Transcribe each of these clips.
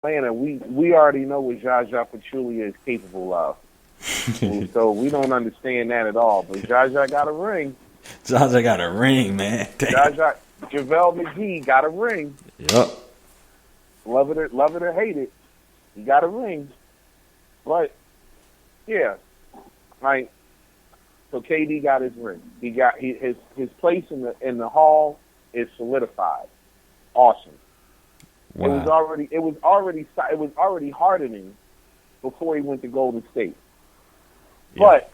Atlanta, we already know what Zsa Zsa Pachulia is capable of. So we don't understand that at all. But Zsa Zsa got a ring. Zsa Zsa got a ring, man. Damn. Zsa Zsa, JaVale McGee got a ring. Yup. Love it or hate it, he got a ring. But yeah, like so, KD got his ring. He got his place in the hall is solidified. Awesome. Wow. It was already hardening before he went to Golden State. Yeah. But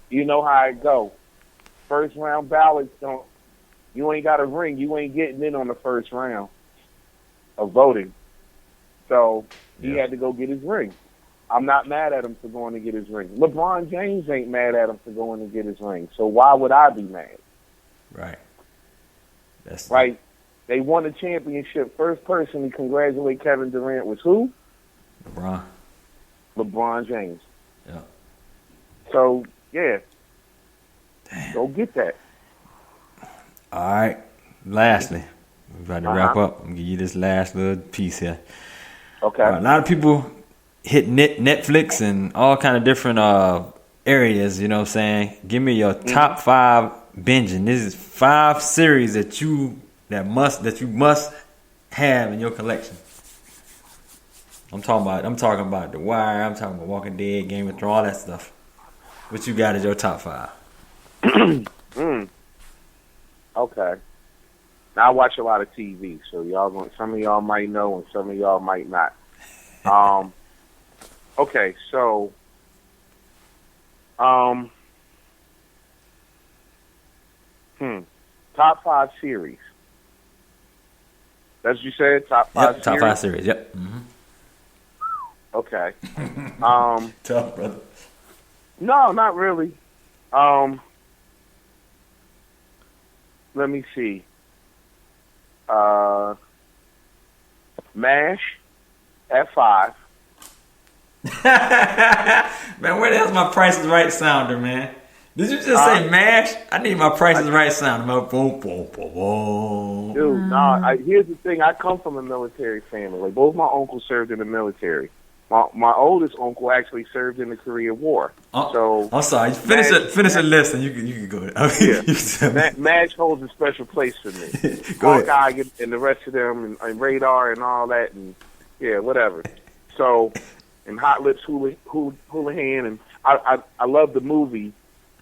you know how it go. First round ballots don't. You ain't got a ring. You ain't getting in on the first round of voting. So he had to go get his ring. I'm not mad at him for going to get his ring. LeBron James ain't mad at him for going to get his ring. So why would I be mad? Right. That's right. They won the championship. First person to congratulate Kevin Durant was who? LeBron. LeBron James. Yeah. So, yeah. Damn. Go get that. All right. Lastly, we're about to wrap up. I'm going to give you this last little piece here. Okay. A lot of people hit Netflix and all kind of different areas, you know what I'm saying? Give me your top 5 binging. This is 5 series that you must have in your collection. I'm talking about The Wire, I'm talking about Walking Dead, Game of Thrones, all that stuff. What you got as your top 5? Okay. Now I watch a lot of TV, so some of y'all might know and some of y'all might not. Okay, so top 5 series. That's what you said? Top 5 series? Top 5 series, yep. Mm-hmm. Okay. Tough, brother. No, not really. Let me see. MASH at 5. Man, where the hell's my Price is Right sounder, man? Did you just say MASH? I need my Price is Right sounder. Boom, boom, boom, boom. Dude, no. Here's the thing. I come from a military family. Like, both my uncles served in the military. My oldest uncle actually served in the Korean War. So I'm sorry. Finish the list, and you can go. Yeah. MASH holds a special place for me. Hawkeye and the rest of them, and Radar and all that, and yeah, whatever. So, and Hot Lips Houlihan, and I love the movie,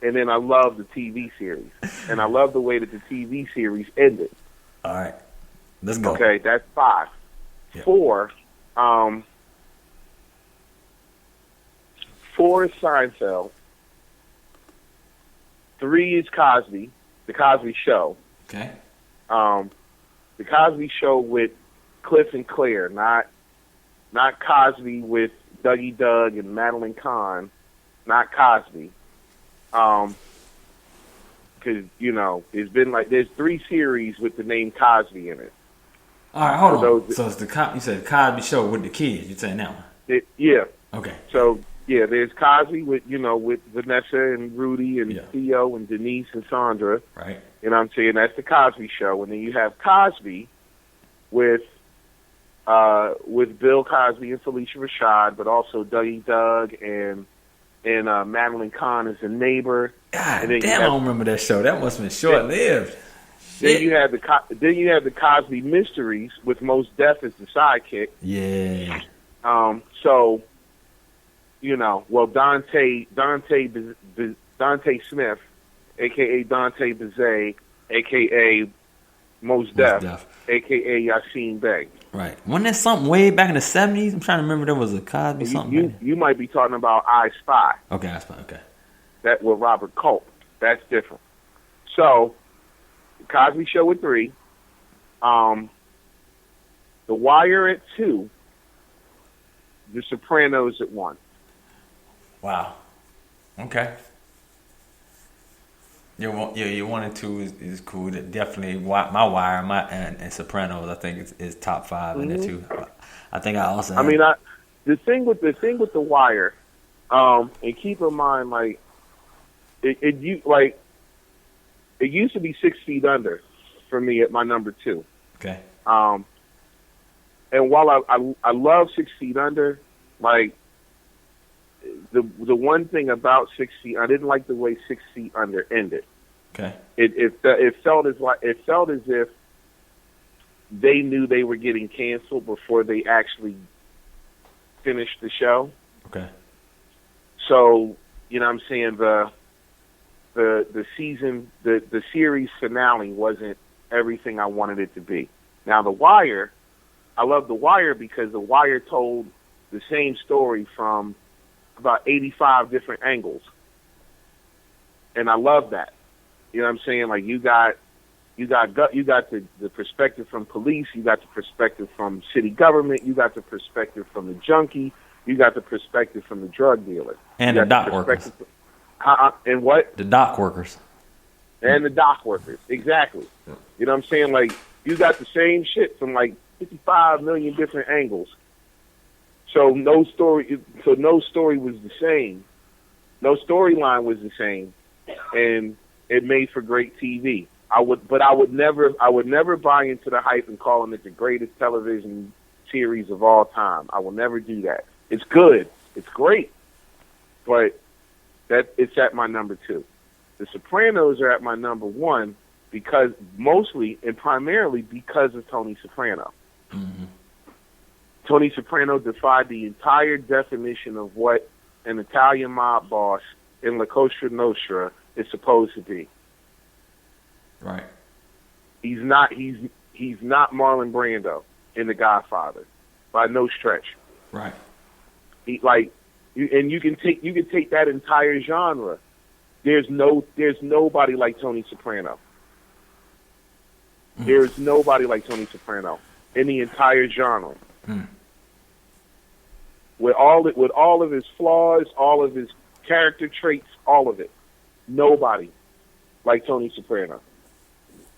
and then I love the TV series, and I love the way that the TV series ended. All right, let's go. Okay, that's 5. Yep. 4. 4 is Seinfeld. 3 is Cosby, The Cosby Show. Okay. The Cosby Show with Cliff and Claire, not Cosby with Dougie Doug and Madeline Kahn, not Cosby. Because, it's been like, there's 3 series with the name Cosby in it. All right, hold on. So it's you said Cosby Show with the kids. You're saying that one? Yeah. Okay. So, yeah, there's Cosby with Vanessa and Rudy and Theo and Denise and Sandra. Right. You know what I'm saying? That's the Cosby Show. And then you have Cosby with Bill Cosby and Felicia Rashad, but also Dougie Doug and Madeline Kahn as a neighbor. God damn, I don't remember that show. That must have been short-lived. Then you have the Cosby Mysteries with Mos Def as the sidekick. Yeah. So, Dante Smith, a.k.a. Dante Bazay, a.k.a. Mos Def, a.k.a. Yassine Bey. Right. Wasn't there something way back in the 70s? I'm trying to remember there was a Cosby something. You might be talking about I Spy. Okay, I Spy, okay. That with Robert Culp. That's different. So, the Cosby Show at 3. The Wire at 2. The Sopranos at 1. Wow. Okay. Your 1 and 2 is cool. Definitely, my Wire, and Sopranos, I think is top 5 in there too. I think I also. The thing with the Wire, and keep in mind, like it used to be 6 Feet Under for me at my number 2. Okay. and while I love 6 Feet Under, like the one thing about 6 Feet, I didn't like the way 6 Feet Under ended. Okay. It felt as if they knew they were getting canceled before they actually finished the show. Okay. So, you know what I'm saying, the season, the series finale wasn't everything I wanted it to be. Now, The Wire, I love The Wire because The Wire told the same story from about 85 different angles. And I love that. You know what I'm saying? Like you got the perspective from police, you got the perspective from city government, you got the perspective from the junkie, you got the perspective from the drug dealer. And the dock workers. And what? The dock workers. And the dock workers, exactly. Yeah. You know what I'm saying? Like, you got the same shit from like 55 million different angles. So no story was the same. No storyline was the same. And it made for great TV. I would never buy into the hype and calling it the greatest television series of all time. I will never do that. It's good. It's great. But it's at my number 2. The Sopranos are at my number 1 because mostly and primarily because of Tony Soprano. Mm-hmm. Tony Soprano defied the entire definition of what an Italian mob boss in La Cosa Nostra is supposed to be. Right. He's not Marlon Brando in The Godfather by no stretch. Right. You can take that entire genre. There's nobody like Tony Soprano. There's nobody like Tony Soprano in the entire genre. Mm. With all of his flaws, all of his character traits, all of it. Nobody like Tony Soprano.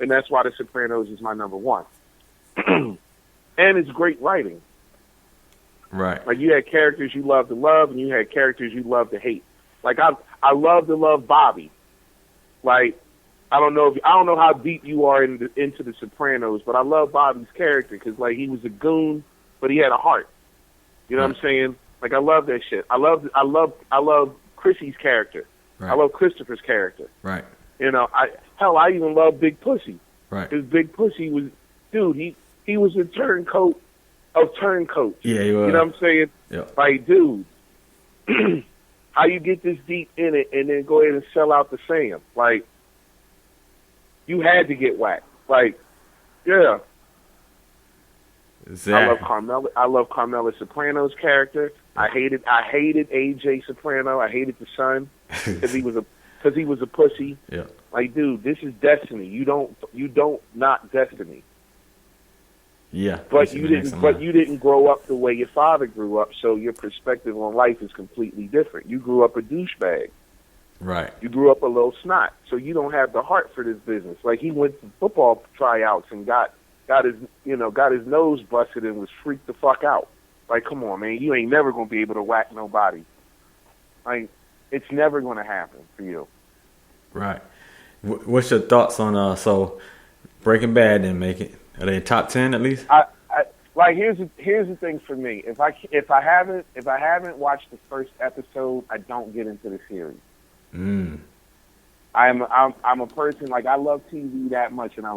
And that's why The Sopranos is my number 1. And it's great writing. Right. Like, you had characters you love to love, and you had characters you love to hate. Like, I love to love Bobby. Like, I don't know how deep you are into The Sopranos, but I love Bobby's character because, like, he was a goon, but he had a heart. You know what I'm saying? Like, I love that shit. I love Chrissy's character. Right. I love Christopher's character. Right. You know, I even love Big Pussy. Right. Because Big Pussy was, dude, he was a turncoat of turncoats. Yeah, he was. You know what I'm saying? Yeah. Like, dude, how you get this deep in it and then go ahead and sell out the same? Like, you had to get whacked. Like, yeah. Exactly. I love Carmela Soprano's character. I hated AJ Soprano. I hated the son because he was a pussy. Yeah. Like, dude, this is destiny. You don't not destiny. Yeah. But you didn't grow up the way your father grew up, so your perspective on life is completely different. You grew up a douchebag. Right. You grew up a little snot, so you don't have the heart for this business. Like, he went to football tryouts and got his nose busted and was freaked the fuck out. Like, come on, man, you ain't never gonna be able to whack nobody. Like, it's never gonna happen for you. Right. What's your thoughts on so Breaking Bad didn't make it? Are they top 10 at least? Like, here's the thing for me. If I haven't watched the first episode, I don't get into the series. I'm a person, like, I love TV that much, and I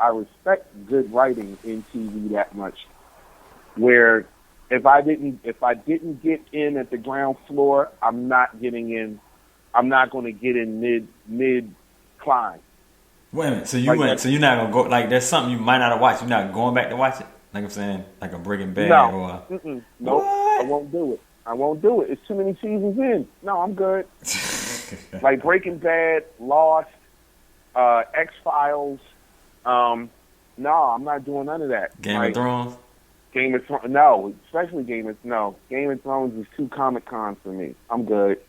respect good writing in TV that much. Where if I didn't get in at the ground floor, I'm not getting in. I'm not going to get in mid climb. Wait a minute. So you're not gonna go, like, there's something you might not have watched. You're not going back to watch it. Like I'm saying, like a Breaking Bad or nope. I won't do it. It's too many seasons in. No, I'm good. Like Breaking Bad, Lost, X-Files. No, I'm not doing none of that. Game of Thrones. No, especially Game of Thrones is too Comic Con for me. I'm good.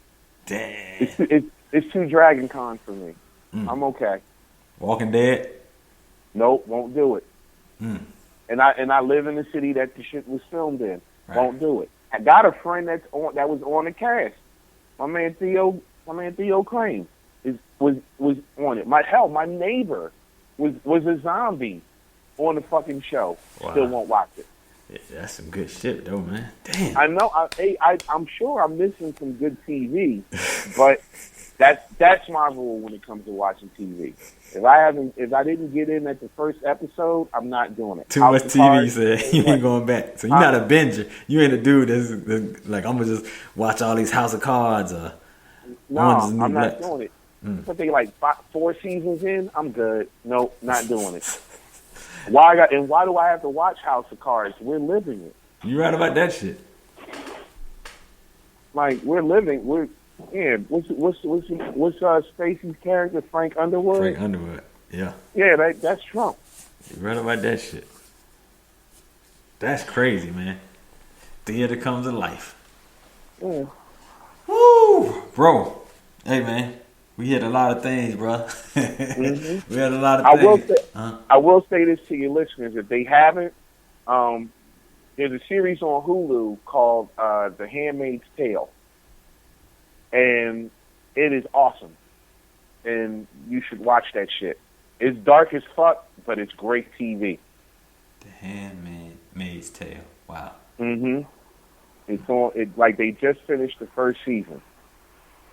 Damn. It's too Dragon Con for me. I'm okay. Walking Dead. Nope, won't do it. And I live in the city that the shit was filmed in. Right. Won't do it. I got a friend that was on the cast. My man Theo Crane was on it. My neighbor was a zombie on the fucking show. Wow. Still won't watch it. Yeah, that's some good shit though, man. Damn. I know. I'm sure I'm missing some good TV, but that's my rule when it comes to watching TV. If I didn't get in at the first episode, I'm not doing it. Too House much of TV, you Cards, said. You ain't going back. So you're not a binger. You ain't a dude that's like, I'm going to just watch all these House of Cards or Orange is No, the New I'm Black. not doing it. If they like 4 seasons in, I'm good. Nope, not doing it. Why do I have to watch House of Cards? We're living it. You right about that shit. Like what's Stacey's character, Frank Underwood? Frank Underwood. Yeah. Yeah, that's Trump. You right about that shit. That's crazy, man. Theater comes to life. Yeah. Woo! Bro. Hey, man. We hit a lot of things, bro. We had a lot of things. I will say this to your listeners. If they haven't, there's a series on Hulu called The Handmaid's Tale. And it is awesome. And you should watch that shit. It's dark as fuck, but it's great TV. The Handmaid's Tale. Wow. Mm-hmm. It's on. It like they just finished the first season.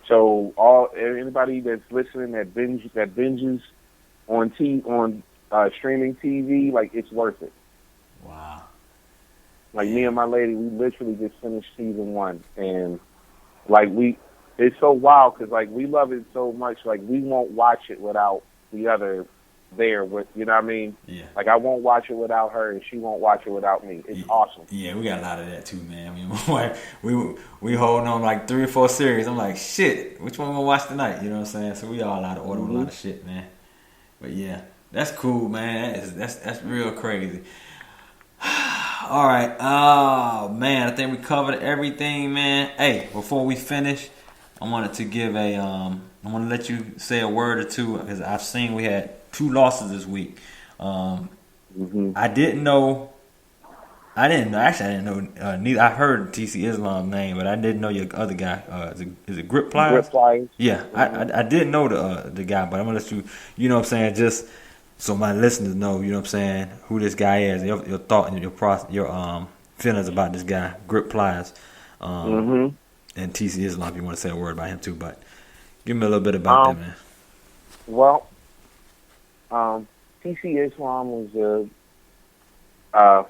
So anybody that's listening that binges on streaming TV, like it's worth it. Wow. Like me and my lady, we literally just finished season 1, and like it's so wild because like we love it so much, like we won't watch it without the other there with, you know what I mean? Yeah. Like I won't watch it without her, and she won't watch it without me. It's awesome. Yeah, we got a lot of that too, man. I mean, we holding on like 3 or 4 series. I'm like, shit, which one we gonna watch tonight? You know what I'm saying? So we all out of order with a lot of shit, man. But yeah, that's cool, man. That's real crazy. All right. Oh man, I think we covered everything, man. Hey, before we finish, I wanted to give I want to let you say a word or two because I've seen we had 2 losses this week. I didn't know. Actually, I didn't know. Neither. I heard TC Islam's name, but I didn't know your other guy. Is it Grip Pliers? Grip Pliers. Yeah, I didn't know the guy, but I'm gonna let you. You know what I'm saying? Just so my listeners know. You know what I'm saying? Who this guy is? Your thought and your feelings about this guy, Grip Pliers. And TC Islam. If you want to say a word about him too, but give me a little bit about that, man. Well, TC Islam was the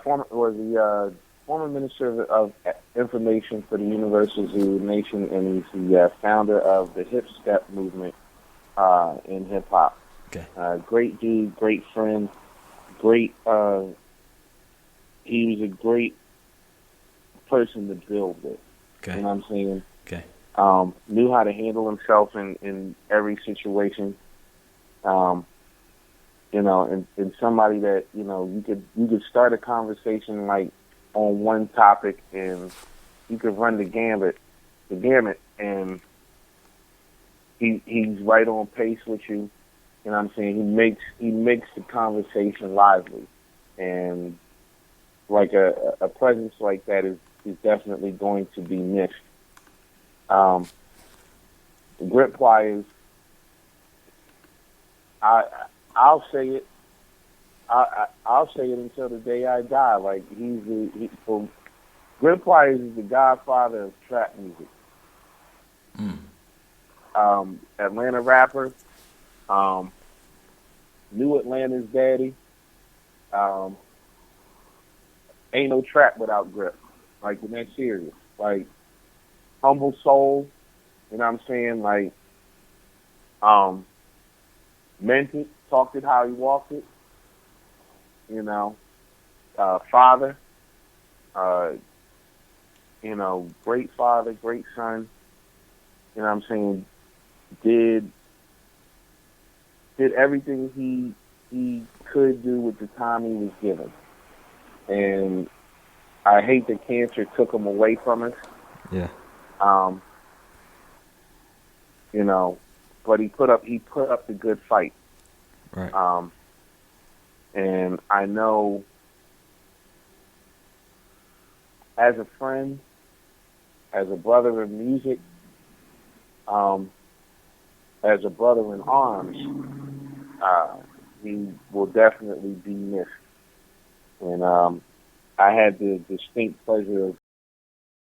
former minister of information for the Universal Zoo Nation, and he's the founder of the Hip Step movement in hip hop. Okay. Great dude, great friend, great. He was a great person to build with. Okay. You know what I'm saying? Okay. Knew how to handle himself in every situation. You know, and somebody that, you know, you could start a conversation like on one topic and you could run the gamut, and he's right on pace with you. You know what I'm saying? He makes the conversation lively, and like a presence like that is definitely going to be missed. The Grip Pliers, I'll say it. I'll say it until the day I die. Like Grip Pliers is the godfather of trap music. Atlanta rapper, New Atlanta's daddy. Ain't no trap without Grip. Like, when that's serious. Like, humble soul. You know what I'm saying? Like, meant it, talked it how he walked it. You know, father. You know, great father, great son. You know what I'm saying? Did everything he could do with the time he was given. And I hate that cancer took him away from us. Yeah. You know, but he put up the good fight. Right. And I know as a friend, as a brother in music, as a brother in arms, he will definitely be missed. And I had the distinct pleasure of